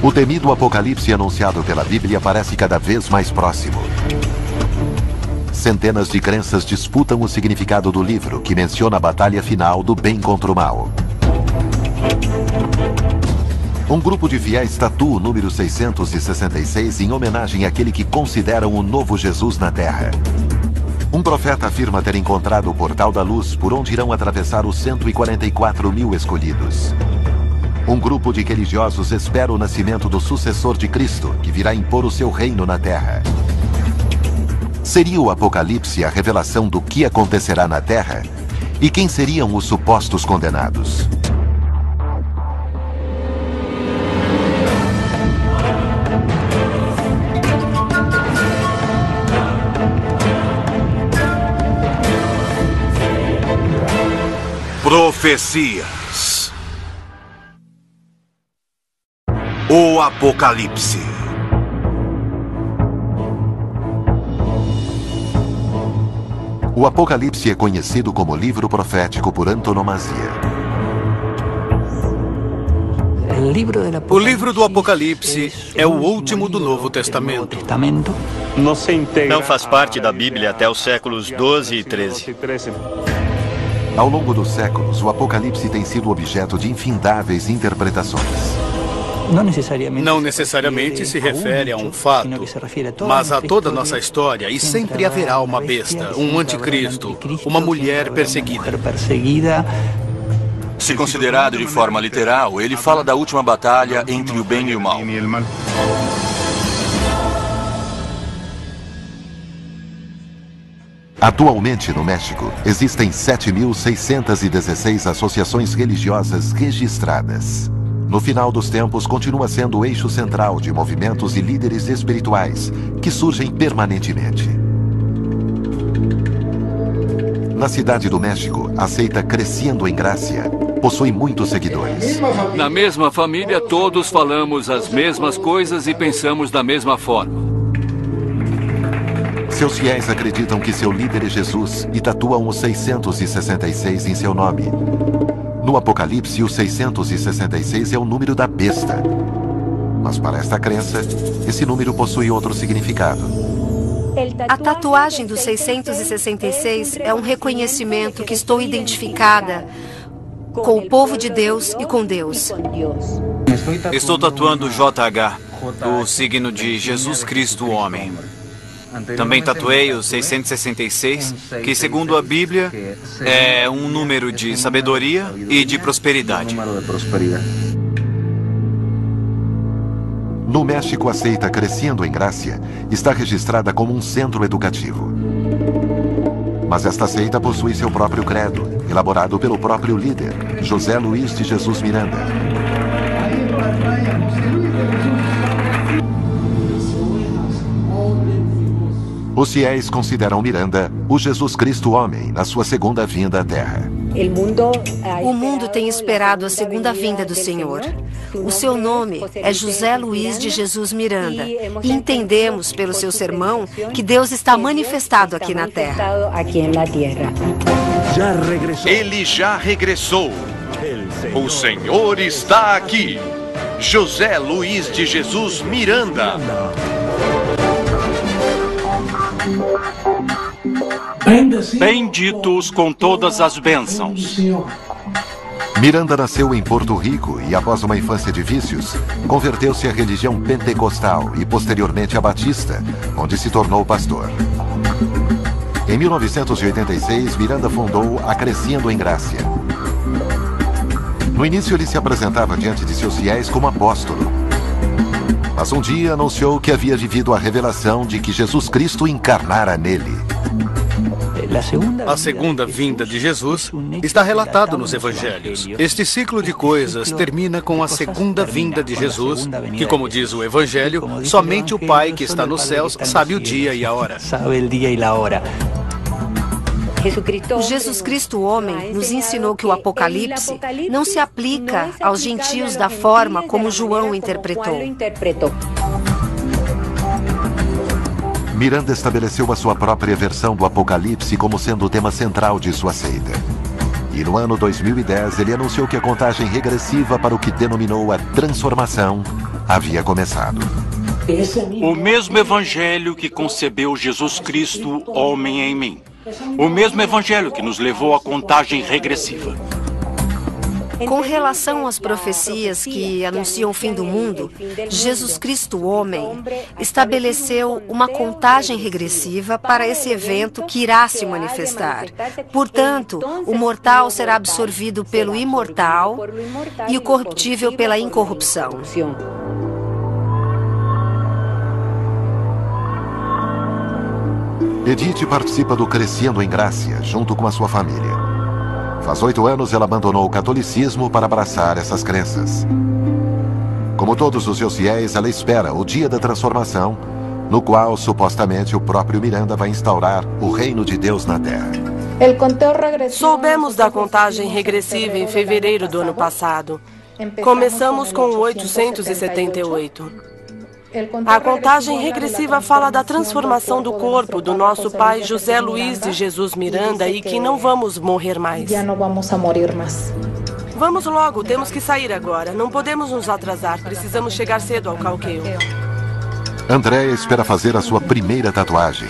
O temido apocalipse anunciado pela Bíblia parece cada vez mais próximo. Centenas de crenças disputam o significado do livro, que menciona a batalha final do bem contra o mal. Um grupo de fiéis tatua o número 666 em homenagem àquele que consideram o novo Jesus na Terra. Um profeta afirma ter encontrado o portal da luz por onde irão atravessar os 144 mil escolhidos. Um grupo de religiosos espera o nascimento do sucessor de Cristo, que virá impor o seu reino na Terra. Seria o Apocalipse a revelação do que acontecerá na Terra? E quem seriam os supostos condenados? Profecias. O Apocalipse. O Apocalipse é conhecido como livro profético por antonomasia. O livro do Apocalipse é o último do Novo Testamento. Não faz parte da Bíblia até os séculos 12 e 13. Ao longo dos séculos, o Apocalipse tem sido objeto de infindáveis interpretações. Não necessariamente se refere a um fato, mas a toda a nossa história, e sempre haverá uma besta, um anticristo, uma mulher perseguida. Se considerado de forma literal, ele fala da última batalha entre o bem e o mal. Atualmente, no México, existem 7.616 associações religiosas registradas. No final dos tempos, continua sendo o eixo central de movimentos e líderes espirituais que surgem permanentemente. Na cidade do México, a seita Crescendo em Gracia possui muitos seguidores. Na mesma família, todos falamos as mesmas coisas e pensamos da mesma forma. Seus fiéis acreditam que seu líder é Jesus e tatuam o 666 em seu nome. No Apocalipse, o 666 é o número da besta. Mas para esta crença, esse número possui outro significado. A tatuagem do 666 é um reconhecimento que estou identificada com o povo de Deus e com Deus. Estou tatuando JH, o signo de Jesus Cristo, o homem. Também tatuei o 666, que segundo a Bíblia é um número de sabedoria e de prosperidade. No México, a seita Crescendo em Gracia está registrada como um centro educativo. Mas esta seita possui seu próprio credo, elaborado pelo próprio líder, José Luiz de Jesus Miranda. Os fiéis consideram Miranda o Jesus Cristo homem na sua segunda vinda à Terra. O mundo tem esperado a segunda vinda do Senhor. O seu nome é José Luiz de Jesus Miranda. E entendemos pelo seu sermão que Deus está manifestado aqui na Terra. Ele já regressou. O Senhor está aqui. José Luiz de Jesus Miranda. Benditos com todas as bênçãos. Miranda nasceu em Porto Rico e, após uma infância de vícios, converteu-se à religião pentecostal e, posteriormente, à batista, onde se tornou pastor. Em 1986, Miranda fundou a Crescendo em Gracia. No início, ele se apresentava diante de seus fiéis como apóstolo. Mas um dia anunciou que havia vivido a revelação de que Jesus Cristo encarnara nele. A segunda vinda de Jesus está relatado nos Evangelhos. Este ciclo de coisas termina com a segunda vinda de Jesus, que, como diz o Evangelho, somente o Pai que está nos céus sabe o dia e a hora. O Jesus Cristo homem nos ensinou que o Apocalipse não se aplica aos gentios da forma como João interpretou. Miranda estabeleceu a sua própria versão do Apocalipse como sendo o tema central de sua seita. E no ano 2010, ele anunciou que a contagem regressiva para o que denominou a transformação havia começado. O mesmo evangelho que concebeu Jesus Cristo, homem em mim. O mesmo evangelho que nos levou à contagem regressiva. Com relação às profecias que anunciam o fim do mundo, Jesus Cristo, homem, estabeleceu uma contagem regressiva para esse evento que irá se manifestar. Portanto, o mortal será absorvido pelo imortal e o corruptível pela incorrupção. Edith participa do Crescendo em Gracia, junto com a sua família. Faz 8 anos, ela abandonou o catolicismo para abraçar essas crenças. Como todos os seus fiéis, ela espera o dia da transformação, no qual, supostamente, o próprio Miranda vai instaurar o reino de Deus na Terra. Soubemos da contagem regressiva em fevereiro do ano passado. Começamos com 878. A contagem regressiva fala da transformação do corpo do nosso pai José Luiz de Jesus Miranda e que não vamos morrer mais. Vamos logo, temos que sair agora. Não podemos nos atrasar, precisamos chegar cedo ao Cauqueio. Andréia espera fazer a sua primeira tatuagem.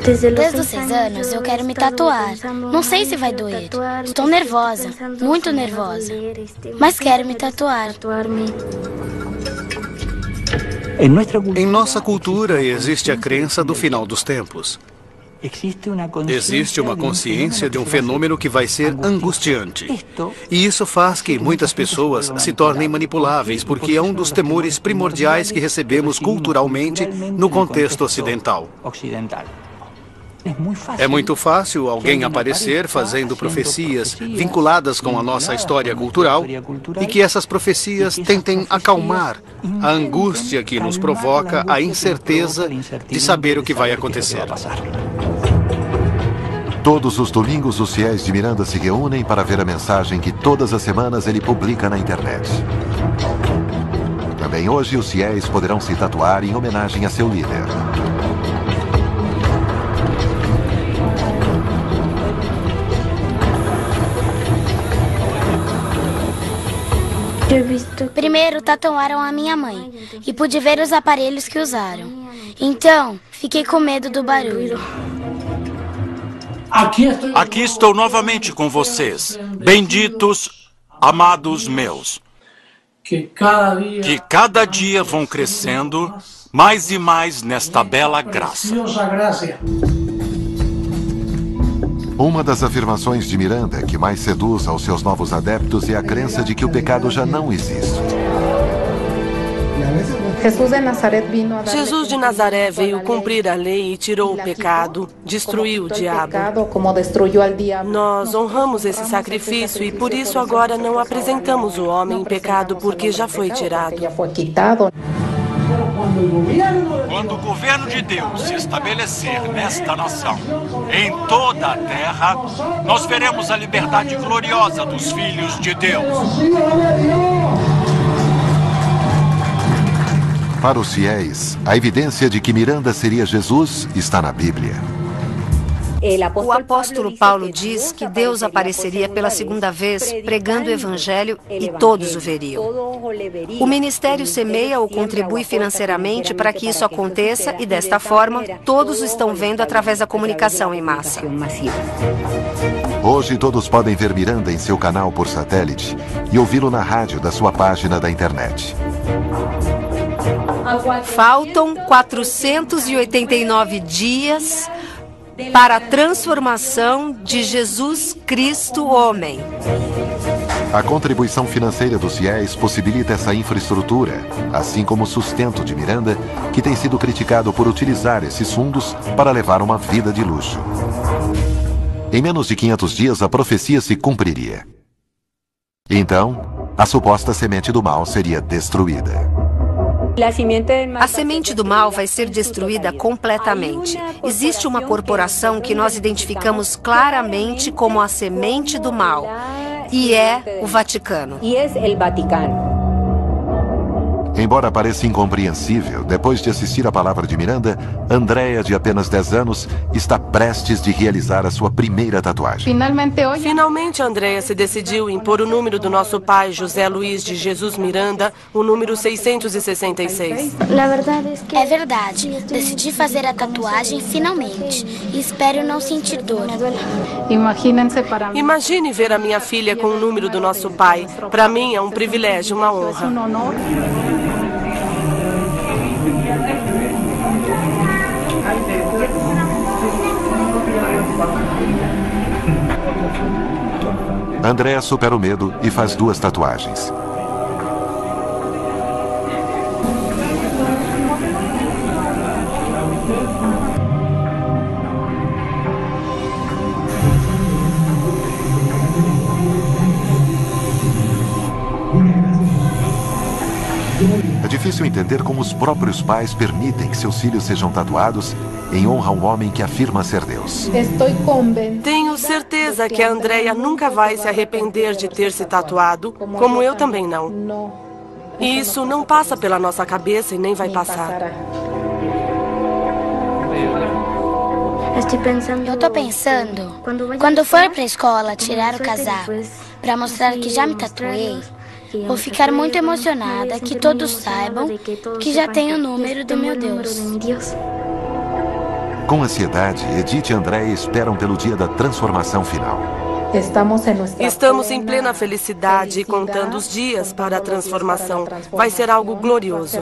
Desde os 6 anos eu quero me tatuar. Não sei se vai doer. Estou nervosa, muito nervosa. Mas quero me tatuar. Em nossa cultura existe a crença do final dos tempos. Existe uma consciência de um fenômeno que vai ser angustiante. E isso faz que muitas pessoas se tornem manipuláveis, porque é um dos temores primordiais que recebemos culturalmente no contexto ocidental. É muito fácil alguém aparecer fazendo profecias vinculadas com a nossa história cultural e que essas profecias tentem acalmar a angústia que nos provoca a incerteza de saber o que vai acontecer. Todos os domingos, os fiéis de Miranda se reúnem para ver a mensagem que todas as semanas ele publica na internet. Também hoje, os fiéis poderão se tatuar em homenagem a seu líder. Primeiro tatuaram a minha mãe e pude ver os aparelhos que usaram. Então, fiquei com medo do barulho. Aqui estou novamente com vocês, benditos, amados meus, que cada dia vão crescendo mais e mais nesta bela graça. Uma das afirmações de Miranda que mais seduz aos seus novos adeptos é a crença de que o pecado já não existe. Jesus de Nazaré veio cumprir a lei e tirou o pecado, destruiu o diabo. Nós honramos esse sacrifício e por isso agora não apresentamos o homem em pecado porque já foi tirado. Quando o governo de Deus se estabelecer nesta nação, em toda a terra, nós veremos a liberdade gloriosa dos filhos de Deus. Para os fiéis, a evidência de que Miranda seria Jesus está na Bíblia. O apóstolo Paulo diz que Deus apareceria pela segunda vez pregando o evangelho e todos o veriam. O ministério semeia ou contribui financeiramente para que isso aconteça e, desta forma, todos o estão vendo através da comunicação em massa. Hoje todos podem ver Miranda em seu canal por satélite e ouvi-lo na rádio da sua página da internet. Faltam 489 dias para a transformação de Jesus Cristo homem. A contribuição financeira dos fiéis possibilita essa infraestrutura, assim como o sustento de Miranda, que tem sido criticado por utilizar esses fundos para levar uma vida de luxo. Em menos de 500 dias, a profecia se cumpriria. Então, a suposta semente do mal seria destruída. A semente do mal vai ser destruída completamente. Existe uma corporação que nós identificamos claramente como a semente do mal, e é o Vaticano. Embora pareça incompreensível, depois de assistir a palavra de Miranda, Andrea, de apenas 10 anos, está prestes de realizar a sua primeira tatuagem. Finalmente, Andrea se decidiu em pôr o número do nosso pai, José Luiz de Jesus Miranda, o número 666. É verdade. Decidi fazer a tatuagem finalmente. E espero não sentir dor. Imagine ver a minha filha com o número do nosso pai. Para mim é um privilégio, uma honra. Andrea supera o medo e faz 2 tatuagens. É difícil entender como os próprios pais permitem que seus filhos sejam tatuados em honra a um homem que afirma ser Deus. Tenho certeza que a Andrea nunca vai se arrepender de ter se tatuado, como eu também não. E isso não passa pela nossa cabeça e nem vai passar. Eu tô pensando, quando for pra escola tirar o casaco, pra mostrar que já me tatuei, vou ficar muito emocionada que todos saibam que já tenho o número do meu Deus. Com ansiedade, Edith e Andrea esperam pelo dia da transformação final. Estamos em plena felicidade e contando os dias para a transformação. Vai ser algo glorioso.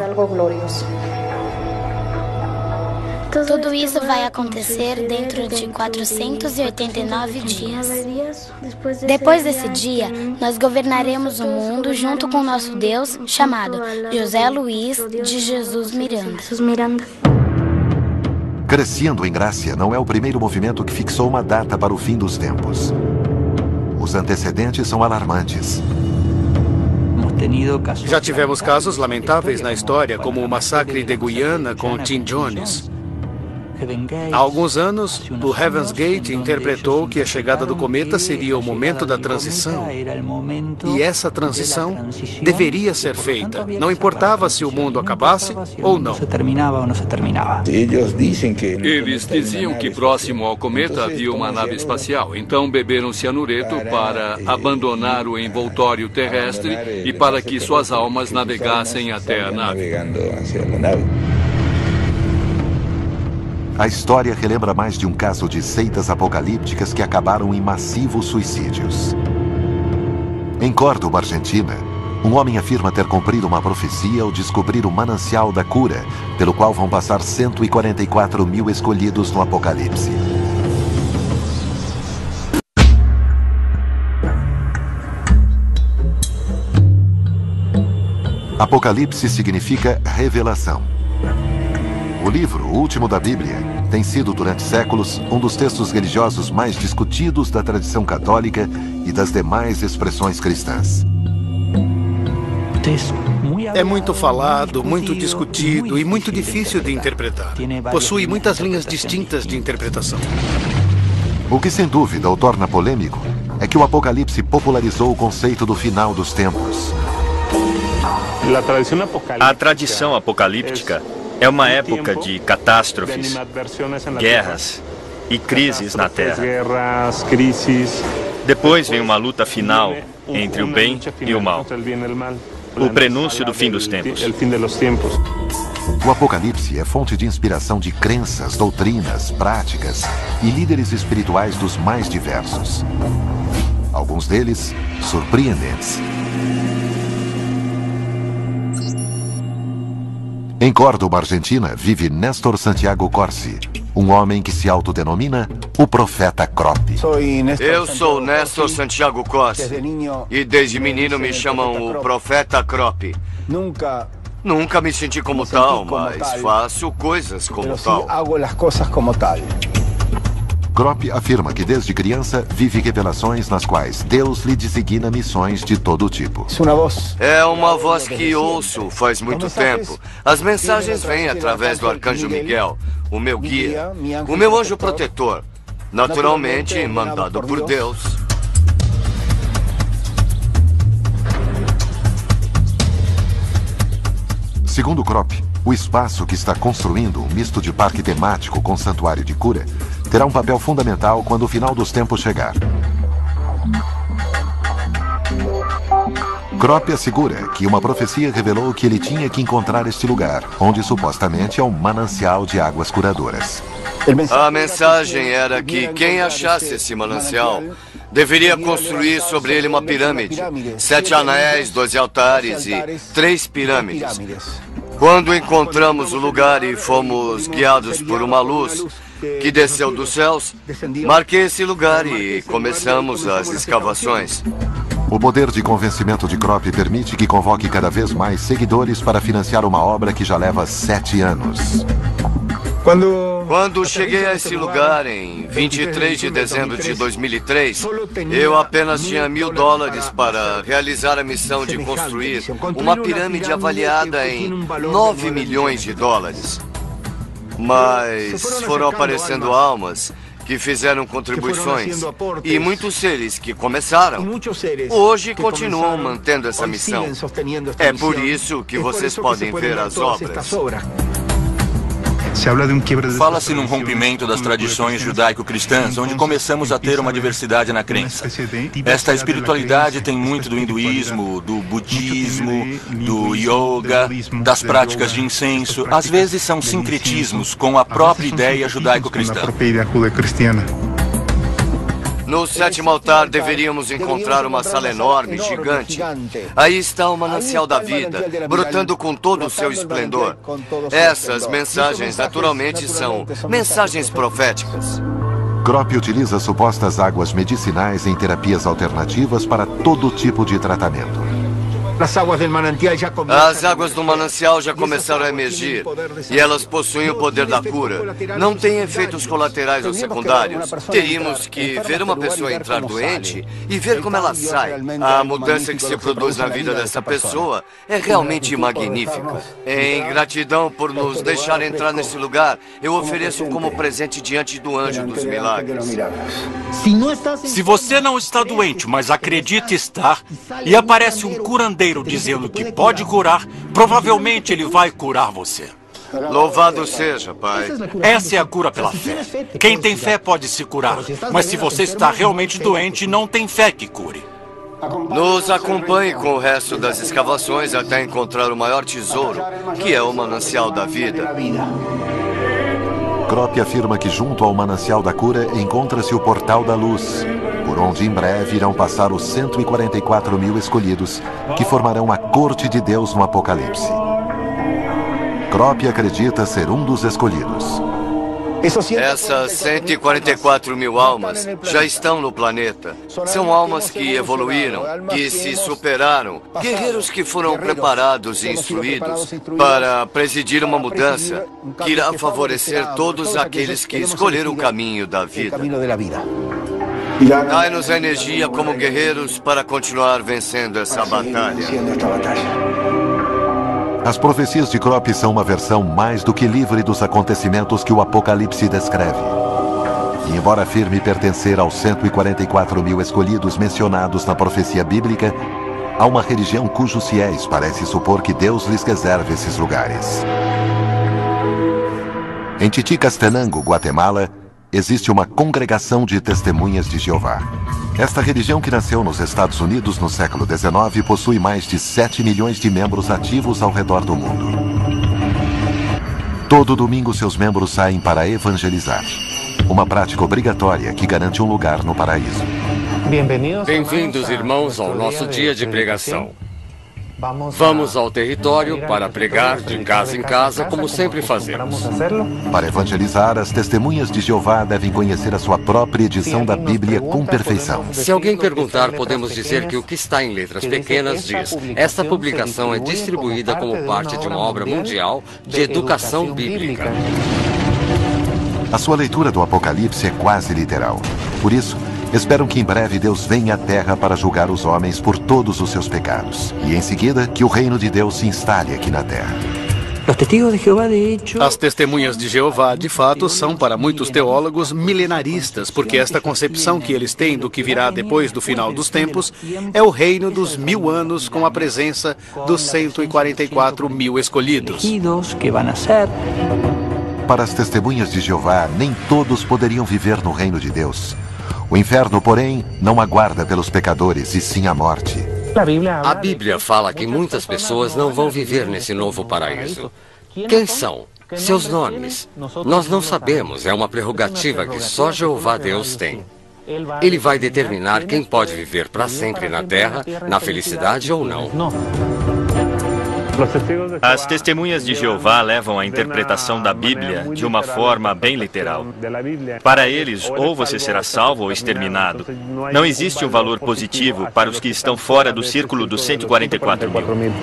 Tudo isso vai acontecer dentro de 489 dias. Depois desse dia, nós governaremos o mundo junto com nosso Deus, chamado José Luiz de Jesus Miranda. Crescendo em Gracia não é o primeiro movimento que fixou uma data para o fim dos tempos. Os antecedentes são alarmantes. Já tivemos casos lamentáveis na história, como o massacre de Guiana com Tim Jones. Há alguns anos, o Heaven's Gate interpretou que a chegada do cometa seria o momento da transição. E essa transição deveria ser feita. Não importava se o mundo acabasse ou não. Eles diziam que próximo ao cometa havia uma nave espacial. Então beberam cianureto para abandonar o envoltório terrestre e para que suas almas navegassem até a nave. A história relembra mais de um caso de seitas apocalípticas que acabaram em massivos suicídios. Em Córdoba, Argentina, um homem afirma ter cumprido uma profecia ao descobrir o manancial da cura, pelo qual vão passar 144 mil escolhidos no Apocalipse. Apocalipse significa revelação. O livro, o último da Bíblia, tem sido durante séculos um dos textos religiosos mais discutidos da tradição católica e das demais expressões cristãs. É muito falado, muito discutido e muito difícil de interpretar. Possui muitas linhas distintas de interpretação. O que sem dúvida o torna polêmico é que o Apocalipse popularizou o conceito do final dos tempos. A tradição apocalíptica é uma época de catástrofes, guerras e crises na Terra. Depois vem uma luta final entre o bem e o mal. O prenúncio do fim dos tempos. O Apocalipse é fonte de inspiração de crenças, doutrinas, práticas e líderes espirituais dos mais diversos. Alguns deles surpreendentes. Em Córdoba, Argentina, vive Néstor Santiago Corsi, um homem que se autodenomina o Profeta Crop. Eu sou Néstor Santiago Corsi e desde menino me chamam o Profeta Crop. Nunca me senti como tal, mas faço coisas como tal. Crop afirma que desde criança vive revelações nas quais Deus lhe designa missões de todo tipo. É uma voz que ouço faz muito tempo. As mensagens vêm através do Arcanjo Miguel, o meu guia, o meu anjo protetor, naturalmente mandado por Deus. Segundo Krop, o espaço que está construindo, um misto de parque temático com santuário de cura, terá um papel fundamental quando o final dos tempos chegar. Krop assegura que uma profecia revelou que ele tinha que encontrar este lugar, onde supostamente é um manancial de águas curadoras. A mensagem era que quem achasse esse manancial deveria construir sobre ele uma pirâmide, 7 anéis, 12 altares e 3 pirâmides. Quando encontramos o lugar e fomos guiados por uma luz que desceu dos céus, marquei esse lugar e começamos as escavações. O poder de convencimento de Krop permite que convoque cada vez mais seguidores para financiar uma obra que já leva 7 anos. Quando cheguei a esse lugar em 23 de dezembro de 2003, eu apenas tinha $1000 para realizar a missão de construir uma pirâmide avaliada em $9 milhões. Mas foram aparecendo almas que fizeram contribuições e muitos seres que começaram, hoje continuam mantendo essa missão. É por isso que vocês podem ver as obras. Fala-se num rompimento das tradições judaico-cristãs, onde começamos a ter uma diversidade na crença. Esta espiritualidade tem muito do hinduísmo, do budismo, do yoga, das práticas de incenso. Às vezes são sincretismos com a própria ideia judaico-cristã. No 7º altar deveríamos encontrar uma sala enorme, gigante. Aí está o manancial da vida, brotando com todo o seu esplendor. Essas mensagens, naturalmente, são mensagens proféticas. Krop utiliza supostas águas medicinais em terapias alternativas para todo tipo de tratamento. As águas do manancial já começaram a emergir e elas possuem o poder da cura. Não têm efeitos colaterais ou secundários. Teríamos que ver uma pessoa entrar doente e ver como ela sai. A mudança que se produz na vida dessa pessoa é realmente magnífica. Em gratidão por nos deixar entrar nesse lugar, eu ofereço como presente diante do anjo dos milagres. Se você não está doente, mas acredita estar, e aparece um curandeiro dizendo que pode curar, provavelmente ele vai curar você. Louvado seja, Pai. Essa é a cura pela fé. Quem tem fé pode se curar, mas se você está realmente doente, não tem fé que cure. Nos acompanhe com o resto das escavações até encontrar o maior tesouro, que é o manancial da vida. Krop afirma que junto ao manancial da cura encontra-se o portal da luz, por onde em breve irão passar os 144 mil escolhidos, que formarão a corte de Deus no Apocalipse. Krop acredita ser um dos escolhidos. Essas 144 mil almas já estão no planeta. São almas que evoluíram, que se superaram, guerreiros que foram preparados e instruídos para presidir uma mudança que irá favorecer todos aqueles que escolheram o caminho da vida. Dai-nos a energia como guerreiros para continuar vencendo essa batalha. As profecias de Krop são uma versão mais do que livre dos acontecimentos que o Apocalipse descreve. E embora afirme pertencer aos 144 mil escolhidos mencionados na profecia bíblica, há uma religião cujos fiéis parecem supor que Deus lhes reserva esses lugares. Em Titicastenango, Guatemala, existe uma congregação de testemunhas de Jeová. Esta religião, que nasceu nos Estados Unidos no século XIX, possui mais de 7 milhões de membros ativos ao redor do mundo. Todo domingo, seus membros saem para evangelizar. Uma prática obrigatória que garante um lugar no paraíso. Bem-vindos, irmãos, ao nosso dia de pregação. Vamos ao território para pregar de casa em casa, como sempre fazemos. Para evangelizar, as testemunhas de Jeová devem conhecer a sua própria edição da Bíblia com perfeição. Se alguém perguntar, podemos dizer que o que está em letras pequenas diz: esta publicação é distribuída como parte de uma obra mundial de educação bíblica. A sua leitura do Apocalipse é quase literal. Por isso, esperam que em breve Deus venha à Terra para julgar os homens por todos os seus pecados. E em seguida, que o reino de Deus se instale aqui na Terra. As testemunhas de Jeová, de fato, são para muitos teólogos milenaristas, porque esta concepção que eles têm do que virá depois do final dos tempos é o reino dos 1000 anos com a presença dos 144 mil escolhidos. Para as testemunhas de Jeová, nem todos poderiam viver no reino de Deus. O inferno, porém, não aguarda pelos pecadores, e sim a morte. A Bíblia fala que muitas pessoas não vão viver nesse novo paraíso. Quem são? Seus nomes? Nós não sabemos, é uma prerrogativa que só Jeová Deus tem. Ele vai determinar quem pode viver para sempre na terra, na felicidade ou não. As testemunhas de Jeová levam a interpretação da Bíblia de uma forma bem literal. Para eles, ou você será salvo ou exterminado. Não existe um valor positivo para os que estão fora do círculo dos 144 mil.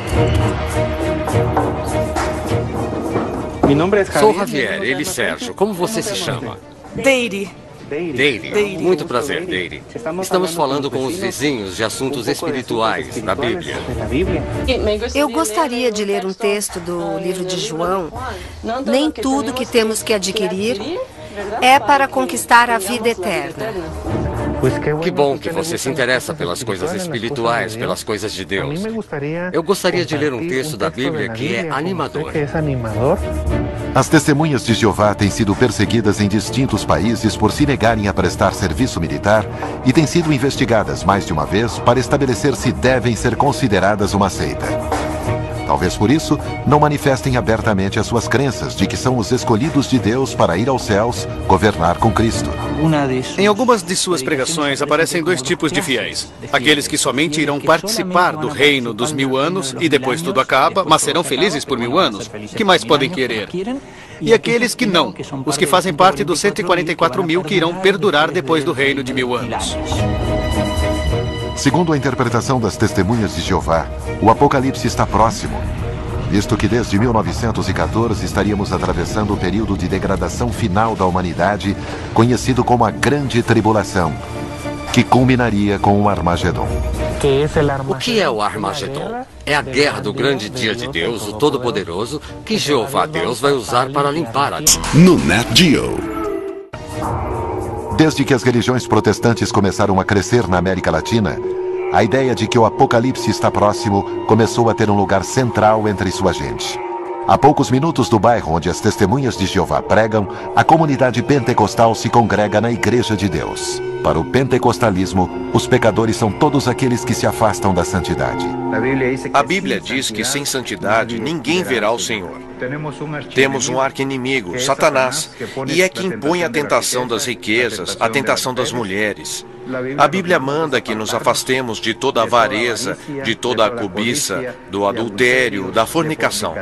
Sou Javier, ele Sérgio. Como você se chama? Deire. Deire. Muito prazer, Deire. Estamos falando com os vizinhos de assuntos espirituais da Bíblia. Eu gostaria de ler um texto do livro de João. Nem tudo que temos que adquirir é para conquistar a vida eterna. Que bom que você se interessa pelas coisas espirituais, pelas coisas de Deus. Eu gostaria de ler um texto da Bíblia que é animador. As testemunhas de Jeová têm sido perseguidas em distintos países por se negarem a prestar serviço militar e têm sido investigadas mais de uma vez para estabelecer se devem ser consideradas uma seita. Talvez por isso, não manifestem abertamente as suas crenças de que são os escolhidos de Deus para ir aos céus, governar com Cristo. Em algumas de suas pregações aparecem dois tipos de fiéis. Aqueles que somente irão participar do reino dos 1000 anos e depois tudo acaba, mas serão felizes por 1000 anos. Que mais podem querer? E aqueles que não, os que fazem parte dos 144 mil que irão perdurar depois do reino de 1000 anos. Segundo a interpretação das testemunhas de Jeová, o Apocalipse está próximo, visto que desde 1914 estaríamos atravessando o período de degradação final da humanidade, conhecido como a Grande Tribulação, que culminaria com o Armagedon. O que é o Armagedon? É a guerra do grande dia de Deus, o Todo-Poderoso, que Jeová Deus vai usar para limpar a terra. No Nat Geo. Desde que as religiões protestantes começaram a crescer na América Latina, a ideia de que o Apocalipse está próximo começou a ter um lugar central entre sua gente. A poucos minutos do bairro onde as testemunhas de Jeová pregam, a comunidade pentecostal se congrega na Igreja de Deus. Para o pentecostalismo, os pecadores são todos aqueles que se afastam da santidade. A Bíblia diz que sem santidade ninguém verá o Senhor. Temos um arqui-inimigo, Satanás, e é que impõe a tentação das riquezas, a tentação das mulheres. A Bíblia manda que nos afastemos de toda a avareza, de toda a cobiça, do adultério, da fornicação.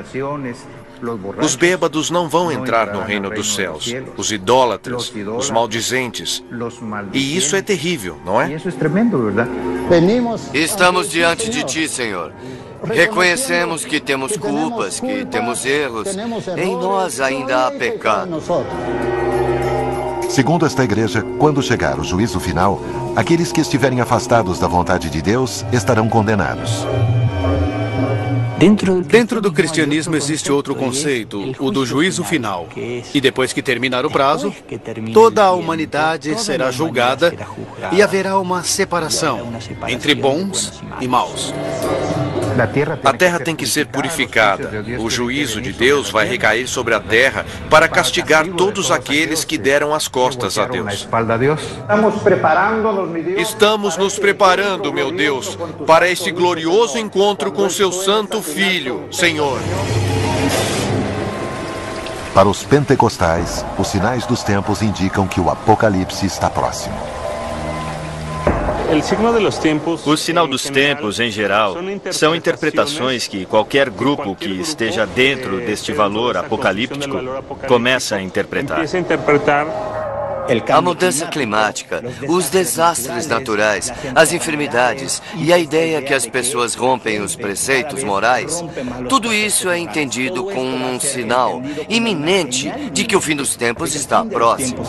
Os bêbados não vão entrar no reino dos céus, os idólatras, os maldizentes. E isso é terrível, não é? Estamos diante de Ti, Senhor. Reconhecemos que temos culpas, que temos erros. Em nós ainda há pecado. Segundo esta igreja, quando chegar o juízo final, aqueles que estiverem afastados da vontade de Deus estarão condenados. Dentro do cristianismo existe outro conceito, o do juízo final. E depois que terminar o prazo, toda a humanidade será julgada e haverá uma separação entre bons e maus. A terra tem que ser purificada. O juízo de Deus vai recair sobre a terra para castigar todos aqueles que deram as costas a Deus. Estamos nos preparando, meu Deus, para este glorioso encontro com seu Santo Filho, Senhor. Para os pentecostais, os sinais dos tempos indicam que o Apocalipse está próximo. O sinal dos tempos, em geral, são interpretações que qualquer grupo que esteja dentro deste valor apocalíptico começa a interpretar. A mudança climática, os desastres naturais, as enfermidades e a ideia que as pessoas rompem os preceitos morais, tudo isso é entendido como um sinal iminente de que o fim dos tempos está próximo.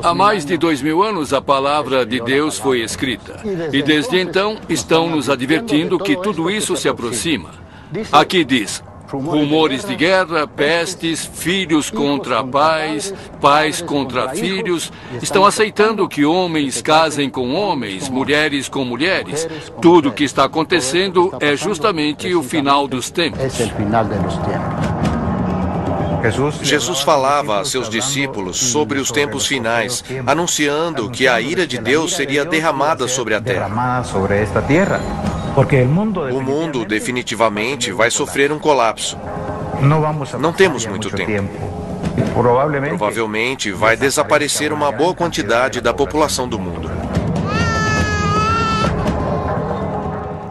Há mais de 2000 anos, a palavra de Deus foi escrita. E desde então, estão nos advertindo que tudo isso se aproxima. Aqui diz: rumores de guerra, pestes, filhos contra pais, pais contra filhos. Estão aceitando que homens casem com homens, mulheres com mulheres. Tudo o que está acontecendo é justamente o final dos tempos. Jesus falava a seus discípulos sobre os tempos finais, anunciando que a ira de Deus seria derramada sobre a terra. O mundo definitivamente vai sofrer um colapso. Não temos muito tempo. Provavelmente vai desaparecer uma boa quantidade da população do mundo.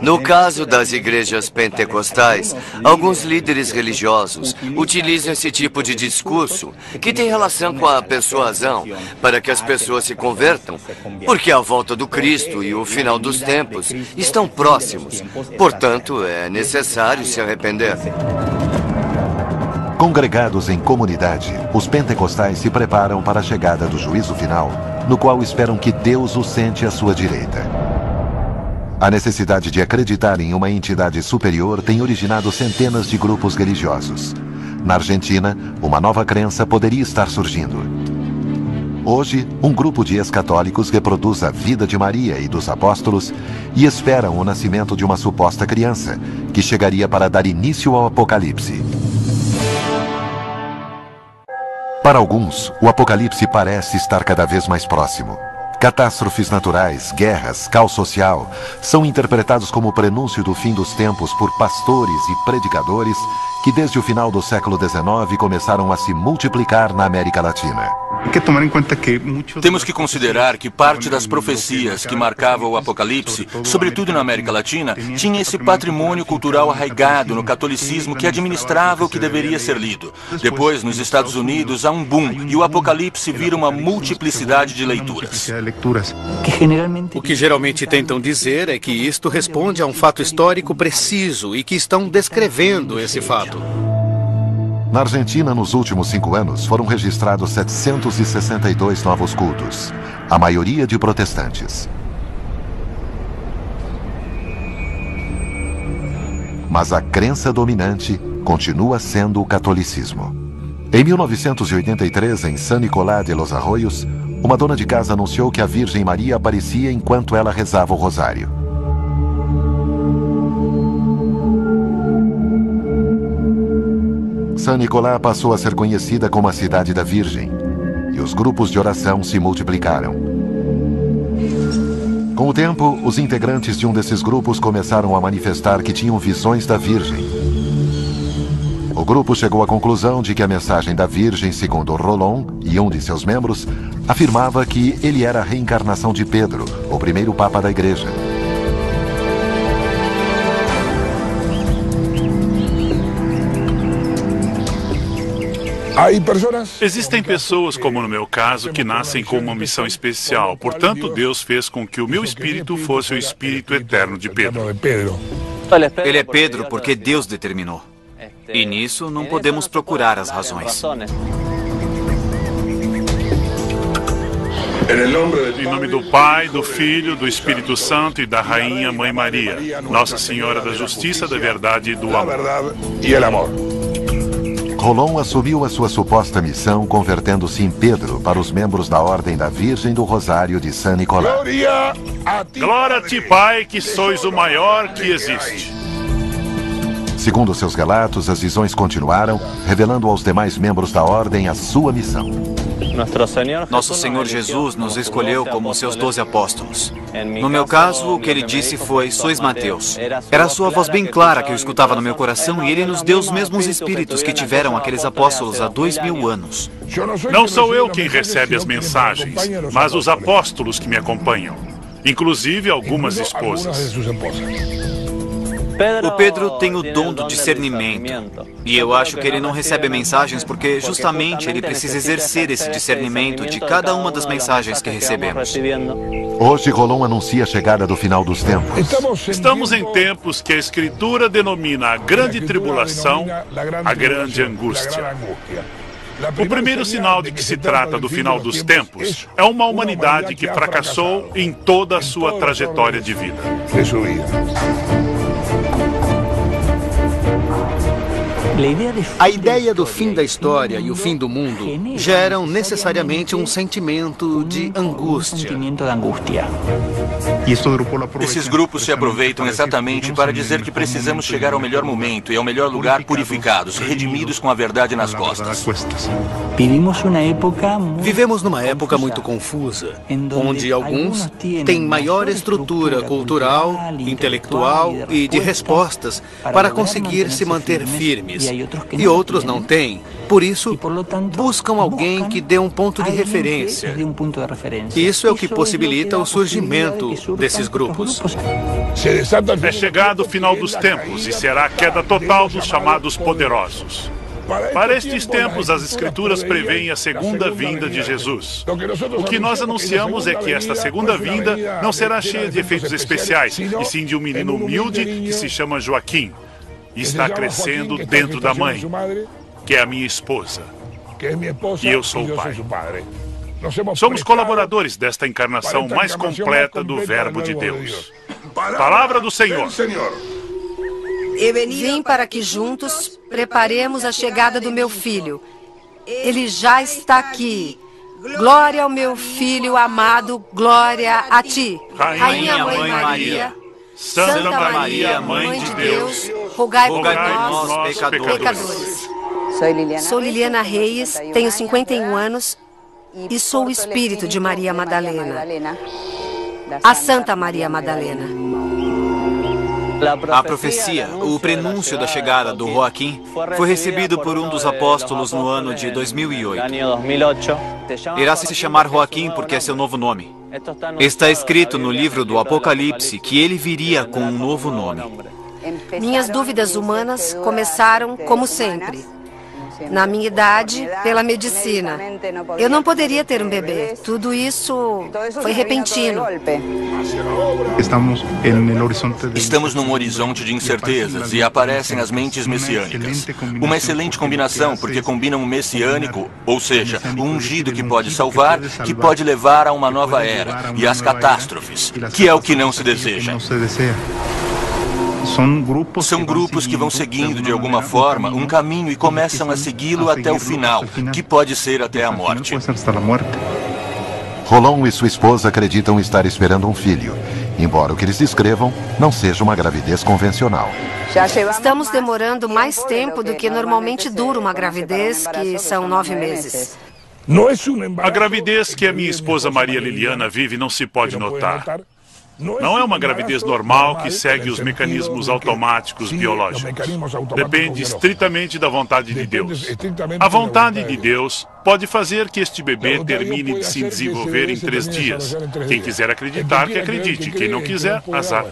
No caso das igrejas pentecostais, alguns líderes religiosos utilizam esse tipo de discurso que tem relação com a persuasão para que as pessoas se convertam, porque a volta do Cristo e o final dos tempos estão próximos. Portanto, é necessário se arrepender. Congregados em comunidade, os pentecostais se preparam para a chegada do juízo final, no qual esperam que Deus os sente à sua direita. A necessidade de acreditar em uma entidade superior tem originado centenas de grupos religiosos. Na Argentina, uma nova crença poderia estar surgindo. Hoje, um grupo de ex-católicos reproduz a vida de Maria e dos apóstolos e esperam o nascimento de uma suposta criança, que chegaria para dar início ao Apocalipse. Para alguns, o Apocalipse parece estar cada vez mais próximo. Catástrofes naturais, guerras, caos social são interpretados como o prenúncio do fim dos tempos por pastores e predicadores que desde o final do século XIX começaram a se multiplicar na América Latina. Temos que considerar que parte das profecias que marcavam o Apocalipse, sobretudo na América Latina, tinha esse patrimônio cultural arraigado no catolicismo que administrava o que deveria ser lido. Depois, nos Estados Unidos, há um boom e o Apocalipse vira uma multiplicidade de leituras. O que geralmente tentam dizer é que isto responde a um fato histórico preciso e que estão descrevendo esse fato. Na Argentina, nos últimos 5 anos, foram registrados 762 novos cultos, a maioria de protestantes. Mas a crença dominante continua sendo o catolicismo. Em 1983, em San Nicolás de los Arroyos, uma dona de casa anunciou que a Virgem Maria aparecia enquanto ela rezava o rosário. San Nicolás passou a ser conhecida como a Cidade da Virgem, e os grupos de oração se multiplicaram. Com o tempo, os integrantes de um desses grupos começaram a manifestar que tinham visões da Virgem. O grupo chegou à conclusão de que a mensagem da Virgem, segundo Rolón e um de seus membros, afirmava que ele era a reencarnação de Pedro, o primeiro papa da igreja. Existem pessoas, como no meu caso, que nascem com uma missão especial. Portanto, Deus fez com que o meu espírito fosse o espírito eterno de Pedro. Ele é Pedro porque Deus determinou. E nisso não podemos procurar as razões. Em nome do Pai, do Filho, do Espírito Santo e da Rainha Mãe Maria, Nossa Senhora da Justiça, da Verdade e do Amor. Rolón assumiu a sua suposta missão convertendo-se em Pedro para os membros da Ordem da Virgem do Rosário de San Nicolás. Glória a ti, Pai, que sois o maior que existe. Segundo seus relatos, as visões continuaram, revelando aos demais membros da Ordem a sua missão. Nosso Senhor Jesus nos escolheu como seus 12 apóstolos. No meu caso, o que ele disse foi: sois Mateus. Era a sua voz bem clara que eu escutava no meu coração, e ele nos deu os mesmos espíritos que tiveram aqueles apóstolos há 2000 anos. Não sou eu quem recebe as mensagens, mas os apóstolos que me acompanham, inclusive algumas esposas. O Pedro tem o dom do discernimento. E eu acho que ele não recebe mensagens porque justamente ele precisa exercer esse discernimento de cada uma das mensagens que recebemos. Hoje, Rolón anuncia a chegada do final dos tempos. Estamos em tempos que a Escritura denomina a grande tribulação, a grande angústia. O primeiro sinal de que se trata do final dos tempos é uma humanidade que fracassou em toda a sua trajetória de vida. A ideia do fim da história e o fim do mundo geram necessariamente um sentimento de angústia. Esses grupos se aproveitam exatamente para dizer que precisamos chegar ao melhor momento e ao melhor lugar purificados, redimidos com a verdade nas costas. Vivemos numa época muito confusa, onde alguns têm maior estrutura cultural, intelectual e de respostas para conseguir se manter firmes, e outros não têm. Por isso, buscam alguém que dê um ponto de referência. Isso é o que possibilita o surgimento desses grupos. É chegado o final dos tempos e será a queda total dos chamados poderosos. Para estes tempos, as Escrituras preveem a segunda vinda de Jesus. O que nós anunciamos é que esta segunda vinda não será cheia de efeitos especiais, e sim de um menino humilde que se chama Joaquim e está crescendo dentro da mãe, que é a minha esposa, e eu sou o pai. Somos colaboradores desta encarnação mais completa do Verbo de Deus. Palavra do Senhor. Vim para que juntos preparemos a chegada do meu filho. Ele já está aqui. Glória ao meu filho amado, glória a ti. Rainha Mãe Maria, Santa Maria, Mãe de Deus, rogai por nós, nós, pecadores. Sou Liliana Reis, tenho 51 anos e sou o espírito de Maria Madalena, a Santa Maria Madalena. A profecia, o prenúncio da chegada do Joaquim, foi recebido por um dos apóstolos no ano de 2008. Irá se chamar Joaquim porque é seu novo nome. Está escrito no livro do Apocalipse que ele viria com um novo nome. Minhas dúvidas humanas começaram como sempre. Na minha idade, pela medicina. Eu não poderia ter um bebê. Tudo isso foi repentino. Estamos num horizonte de incertezas e aparecem as mentes messiânicas. Uma excelente combinação, porque combinam o messiânico, ou seja, o ungido que pode salvar, que pode levar a uma nova era, e as catástrofes, que é o que não se deseja. São grupos que vão seguindo, de alguma forma, um caminho e começam a segui-lo até o final, que pode ser até a morte. Rolon e sua esposa acreditam estar esperando um filho, embora o que eles descrevam não seja uma gravidez convencional. Estamos demorando mais tempo do que normalmente dura uma gravidez, que são 9 meses. A gravidez que a minha esposa Maria Liliana vive não se pode notar. Não é uma gravidez normal que segue os mecanismos automáticos biológicos. Depende estritamente da vontade de Deus. A vontade de Deus pode fazer que este bebê termine de se desenvolver em 3 dias. Quem quiser acreditar, que acredite. Quem não quiser, azar.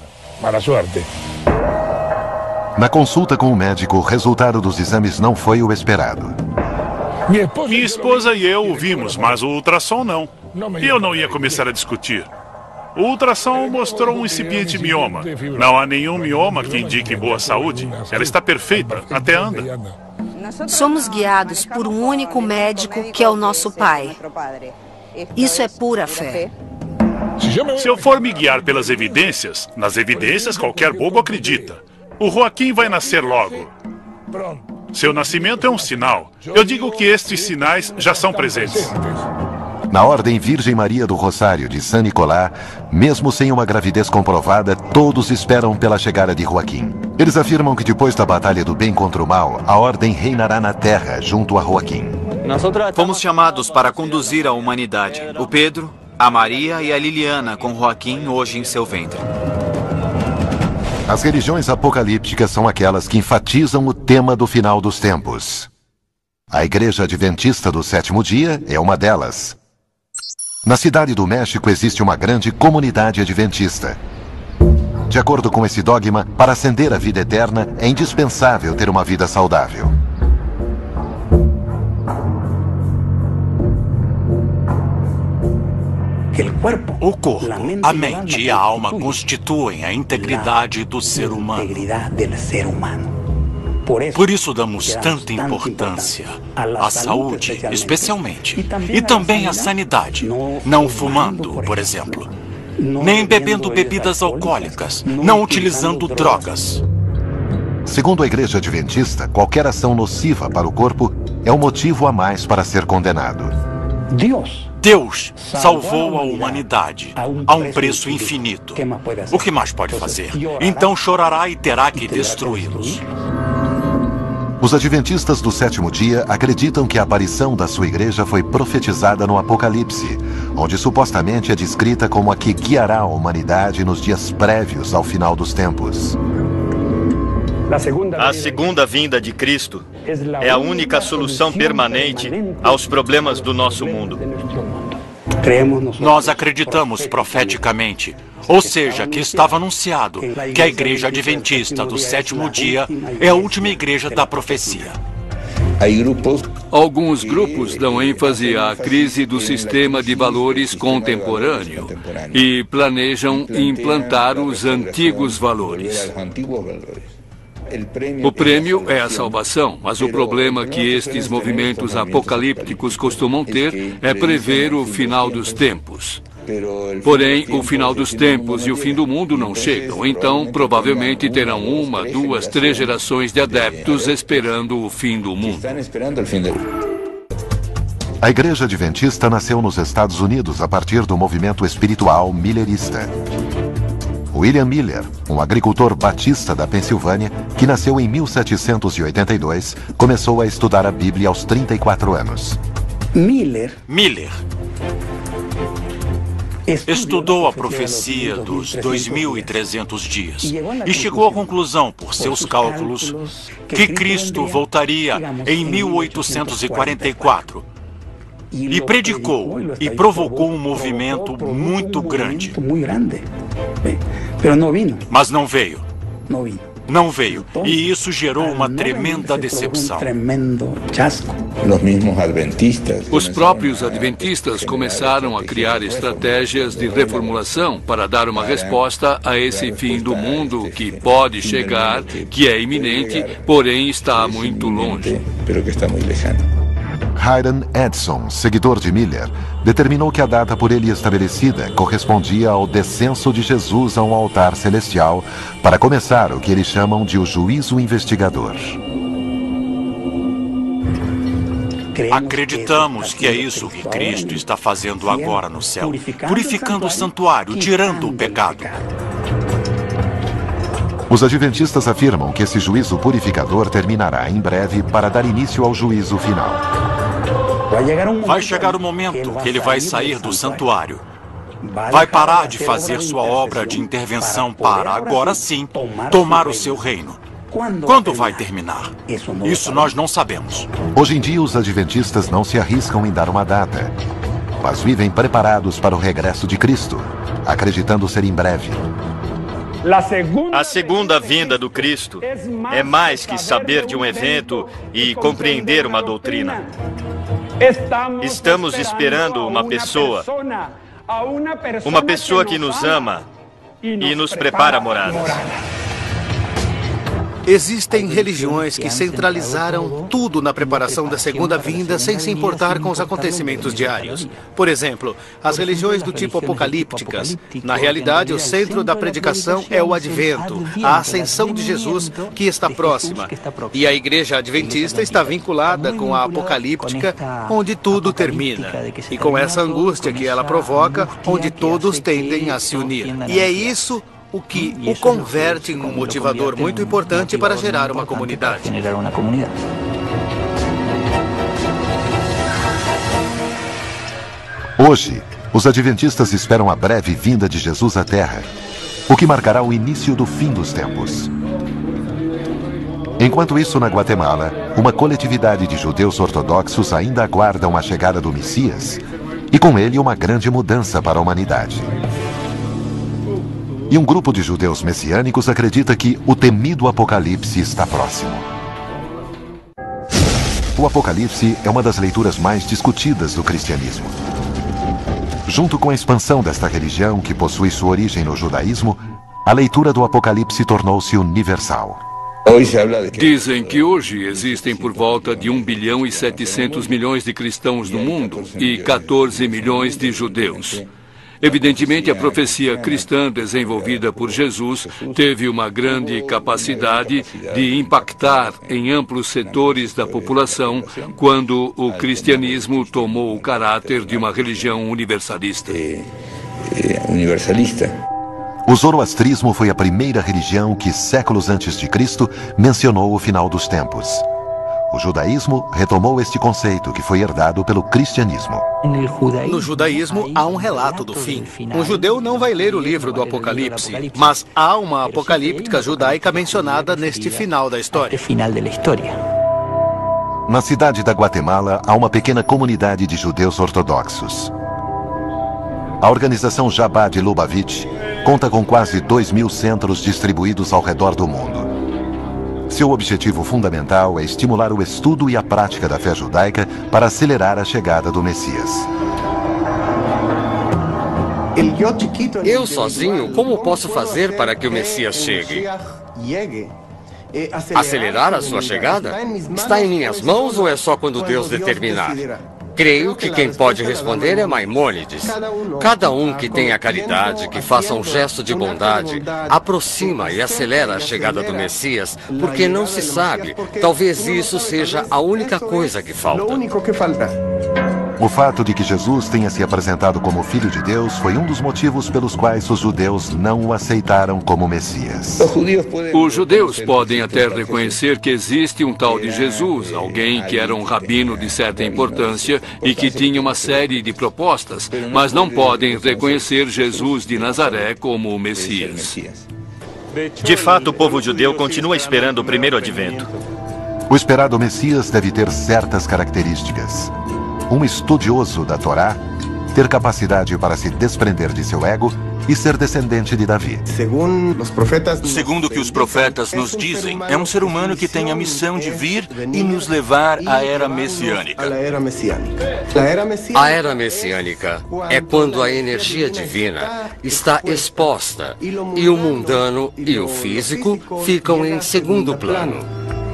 Na consulta com o médico, o resultado dos exames não foi o esperado. Minha esposa e eu o vimos, mas o ultrassom não. E eu não ia começar a discutir. O ultrassom mostrou um incipiente mioma. Não há nenhum mioma que indique boa saúde. Ela está perfeita, até anda. Somos guiados por um único médico que é o nosso Pai. Isso é pura fé. Se eu for me guiar pelas evidências, nas evidências qualquer bobo acredita. O Joaquim vai nascer logo. Seu nascimento é um sinal. Eu digo que estes sinais já são presentes. Na Ordem Virgem Maria do Rosário de San Nicolás, mesmo sem uma gravidez comprovada, todos esperam pela chegada de Joaquim. Eles afirmam que depois da batalha do bem contra o mal, a Ordem reinará na Terra junto a Joaquim. Fomos chamados para conduzir a humanidade, o Pedro, a Maria e a Liliana, com Joaquim hoje em seu ventre. As religiões apocalípticas são aquelas que enfatizam o tema do final dos tempos. A Igreja Adventista do Sétimo Dia é uma delas. Na cidade do México existe uma grande comunidade adventista. De acordo com esse dogma, para ascender à vida eterna, é indispensável ter uma vida saudável. O corpo, a mente e a alma constituem a integridade do ser humano. Por isso damos tanta importância à saúde, especialmente, e também à sanidade. Não fumando, por exemplo, nem bebendo bebidas alcoólicas, não utilizando drogas. Segundo a Igreja Adventista, qualquer ação nociva para o corpo é um motivo a mais para ser condenado. Deus salvou a humanidade a um preço infinito. O que mais pode fazer? Então chorará e terá que destruí-los. Os adventistas do sétimo dia acreditam que a aparição da sua igreja foi profetizada no Apocalipse, onde supostamente é descrita como a que guiará a humanidade nos dias prévios ao final dos tempos. A segunda vinda de Cristo é a única solução permanente aos problemas do nosso mundo. Nós acreditamos profeticamente, ou seja, que estava anunciado que a Igreja Adventista do sétimo dia é a última igreja da profecia. Alguns grupos dão ênfase à crise do sistema de valores contemporâneo e planejam implantar os antigos valores. O prêmio é a salvação, mas o problema que estes movimentos apocalípticos costumam ter é prever o final dos tempos. Porém, o final dos tempos e o fim do mundo não chegam, então provavelmente terão 1, 2, 3 gerações de adeptos esperando o fim do mundo. A Igreja Adventista nasceu nos Estados Unidos a partir do movimento espiritual millerista. William Miller, um agricultor batista da Pensilvânia, que nasceu em 1782, começou a estudar a Bíblia aos 34 anos. Miller estudou a profecia dos 2.300 dias e chegou à conclusão, por seus cálculos, que Cristo voltaria em 1844. E predicou e provocou um movimento muito grande. Mas não veio. Não veio. E isso gerou uma tremenda decepção. Os próprios adventistas começaram a criar estratégias de reformulação para dar uma resposta a esse fim do mundo que pode chegar, que é iminente, porém está muito longe. Hiram Edson, seguidor de Miller, determinou que a data por ele estabelecida correspondia ao descenso de Jesus a um altar celestial para começar o que eles chamam de o juízo investigador. Acreditamos que é isso que Cristo está fazendo agora no céu, purificando o santuário, tirando o pecado. Os adventistas afirmam que esse juízo purificador terminará em breve para dar início ao juízo final. Vai chegar o momento que ele vai sair do santuário. Vai parar de fazer sua obra de intervenção para, agora sim, tomar o seu reino. Quando vai terminar? Isso nós não sabemos. Hoje em dia, os adventistas não se arriscam em dar uma data, mas vivem preparados para o regresso de Cristo, acreditando ser em breve. A segunda vinda do Cristo é mais que saber de um evento e compreender uma doutrina. Estamos esperando uma pessoa que nos ama e nos prepara moradas. Existem religiões que centralizaram tudo na preparação da segunda vinda sem se importar com os acontecimentos diários. Por exemplo, as religiões do tipo apocalípticas. Na realidade, o centro da predicação é o advento, a ascensão de Jesus, que está próxima. E a Igreja Adventista está vinculada com a apocalíptica, onde tudo termina. E com essa angústia que ela provoca, onde todos tendem a se unir. E é isso o que o converte em um motivador muito importante para gerar uma comunidade. Hoje, os adventistas esperam a breve vinda de Jesus à Terra, o que marcará o início do fim dos tempos. Enquanto isso, na Guatemala, uma coletividade de judeus ortodoxos ainda aguardam a chegada do Messias e com ele uma grande mudança para a humanidade. E um grupo de judeus messiânicos acredita que o temido Apocalipse está próximo. O Apocalipse é uma das leituras mais discutidas do cristianismo. Junto com a expansão desta religião, que possui sua origem no judaísmo, a leitura do Apocalipse tornou-se universal. Dizem que hoje existem por volta de 1 bilhão e 700 milhões de cristãos no mundo e 14 milhões de judeus. Evidentemente, a profecia cristã desenvolvida por Jesus teve uma grande capacidade de impactar em amplos setores da população quando o cristianismo tomou o caráter de uma religião universalista. O zoroastrismo foi a primeira religião que, séculos antes de Cristo, mencionou o final dos tempos. O judaísmo retomou este conceito que foi herdado pelo cristianismo. No judaísmo há um relato do fim. Um judeu não vai ler o livro do Apocalipse, mas há uma apocalíptica judaica mencionada neste final da história. Na cidade da Guatemala, há uma pequena comunidade de judeus ortodoxos. A organização Jabá de Lubavitch conta com quase 2.000 centros distribuídos ao redor do mundo. Seu objetivo fundamental é estimular o estudo e a prática da fé judaica para acelerar a chegada do Messias. Eu sozinho, como posso fazer para que o Messias chegue? Acelerar a sua chegada? Está em minhas mãos ou é só quando Deus determinar? Creio que quem pode responder é Maimônides. Cada um que tenha caridade, que faça um gesto de bondade, aproxima e acelera a chegada do Messias, porque não se sabe. Talvez isso seja a única coisa que falta. O fato de que Jesus tenha se apresentado como Filho de Deus foi um dos motivos pelos quais os judeus não o aceitaram como Messias. Os judeus podem até reconhecer que existe um tal de Jesus, alguém que era um rabino de certa importância e que tinha uma série de propostas, mas não podem reconhecer Jesus de Nazaré como o Messias. De fato, o povo judeu continua esperando o primeiro advento. O esperado Messias deve ter certas características. Um estudioso da Torá, ter capacidade para se desprender de seu ego e ser descendente de Davi. Segundo o que os profetas nos dizem, é um ser humano que tem a missão de vir e nos levar à era messiânica. A era messiânica é quando a energia divina está exposta e o mundano e o físico ficam em segundo plano.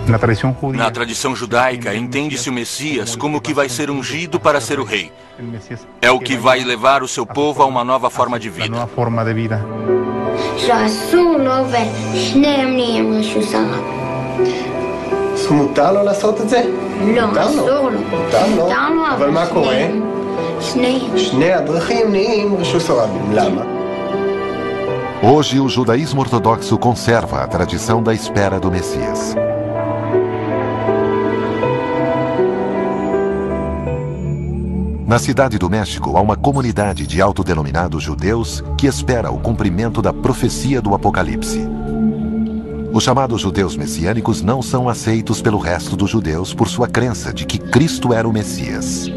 Na tradição judaica, entende-se o Messias como que vai ser ungido para ser o rei. É o que vai levar o seu povo a uma nova forma de vida. Hoje, o judaísmo ortodoxo conserva a tradição da espera do Messias. Na cidade do México, há uma comunidade de autodenominados judeus que espera o cumprimento da profecia do Apocalipse. Os chamados judeus messiânicos não são aceitos pelo resto dos judeus por sua crença de que Cristo era o Messias.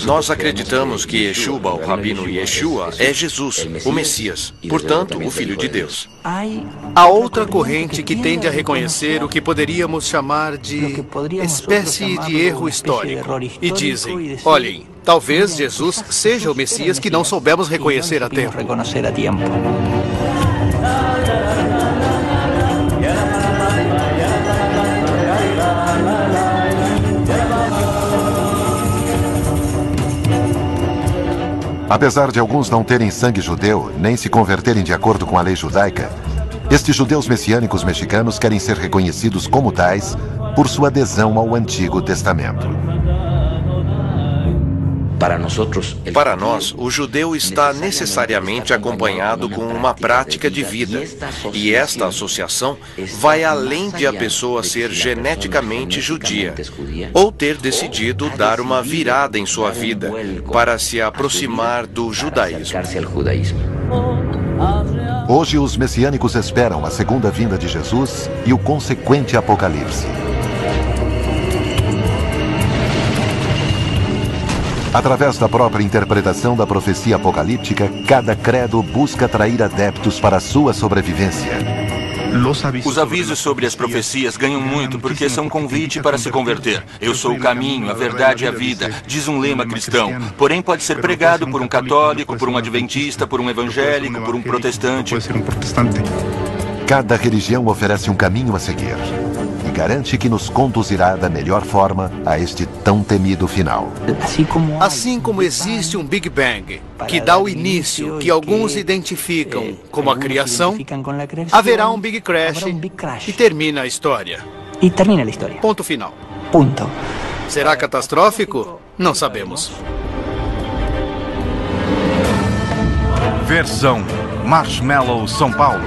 Nós acreditamos que Yeshua, o rabino Yeshua, é Jesus, o Messias, portanto, o Filho de Deus. Há outra corrente que tende a reconhecer o que poderíamos chamar de espécie de erro histórico. E dizem, olhem, talvez Jesus seja o Messias que não soubemos reconhecer a tempo. Apesar de alguns não terem sangue judeu, nem se converterem de acordo com a lei judaica, estes judeus messiânicos mexicanos querem ser reconhecidos como tais por sua adesão ao Antigo Testamento. Para nós, o judeu está necessariamente acompanhado com uma prática de vida, e esta associação vai além de a pessoa ser geneticamente judia, ou ter decidido dar uma virada em sua vida para se aproximar do judaísmo. Hoje, os messiânicos esperam a segunda vinda de Jesus e o consequente apocalipse. Através da própria interpretação da profecia apocalíptica, cada credo busca atrair adeptos para a sua sobrevivência. Os avisos sobre as profecias ganham muito porque são convite para se converter. Eu sou o caminho, a verdade e a vida, diz um lema cristão. Porém, pode ser pregado por um católico, por um adventista, por um evangélico, por um protestante. Cada religião oferece um caminho a seguir e garante que nos conduzirá da melhor forma a este tão temido final. Assim como existe um Big Bang, que dá o início que alguns identificam como a criação, haverá um Big Crash e termina a história. Ponto final. Será catastrófico? Não sabemos. Versão Marshmallow São Paulo.